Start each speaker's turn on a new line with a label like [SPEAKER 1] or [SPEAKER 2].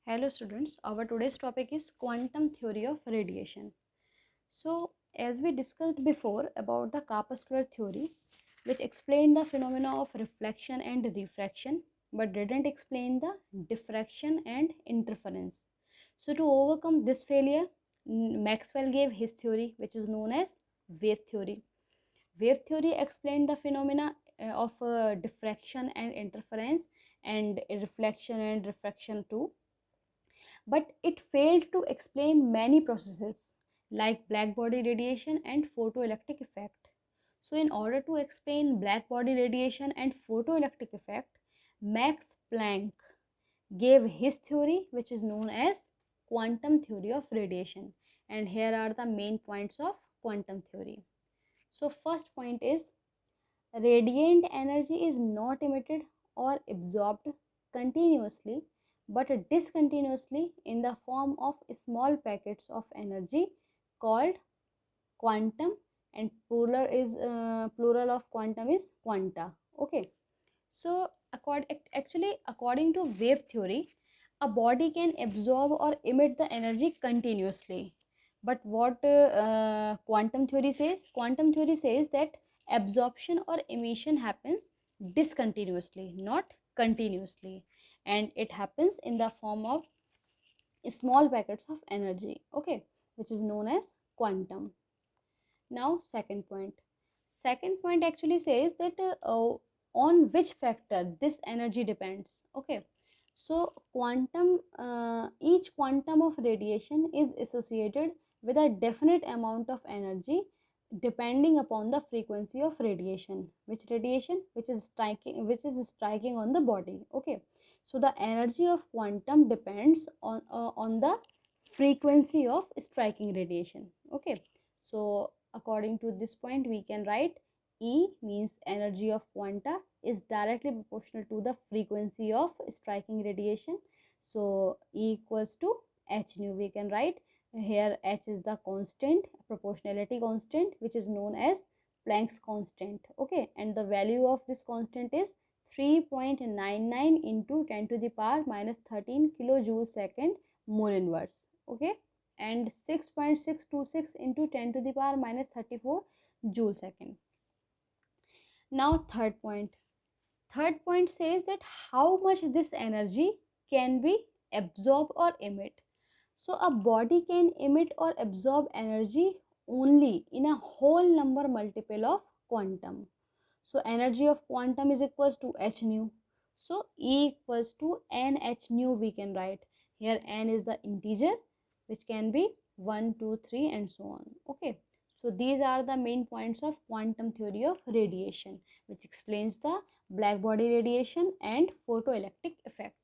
[SPEAKER 1] Hello students, our today's topic is quantum theory of radiation. So as we discussed before about the Kaplan theory, which explained the phenomena of reflection and refraction but didn't explain the diffraction and interference. So to overcome this failure, Maxwell gave his theory, which is known as wave theory. Wave theory explained the phenomena of diffraction and interference and reflection and refraction too, but it failed to explain many processes like black body radiation and photoelectric effect. So in order to explain black body radiation and photoelectric effect, Max Planck gave his theory, which is known as quantum theory of radiation. And here are the main points of quantum theory. So first point is radiant energy is not emitted or absorbed continuously but discontinuously in the form of small packets of energy called quantum, and plural of quantum is quanta. Okay, so according to wave theory, a body can absorb or emit the energy continuously. But what quantum theory says? Quantum theory says that absorption or emission happens discontinuously, not continuously, and it happens in the form of small packets of energy. Okay, which is known as quantum. Now, second point actually says that on which factor this energy depends. Okay, so each quantum of radiation is associated with a definite amount of energy depending upon the frequency of radiation, which is striking on the body. Okay, so the energy of quantum depends on the frequency of striking radiation. Okay, so according to this point, we can write E means energy of quanta is directly proportional to the frequency of striking radiation. So E equals to h nu. We can write here h is the constant, proportionality constant, which is known as Planck's constant. Okay, and the value of this constant is 3.99 into 10 to the power minus 13 kilojoule second mole inverse. Okay, and 6.626 into 10 to the power minus 34 joule second. Now third point says that how much this energy can be absorbed or emit. So a body can emit or absorb energy only in a whole number multiple of quantum. So energy of quantum is equals to h nu. So E equals to n h nu we can write. Here n is the integer, which can be 1, 2, 3 and so on. Okay. So these are the main points of quantum theory of radiation, which explains the black body radiation and photoelectric effect.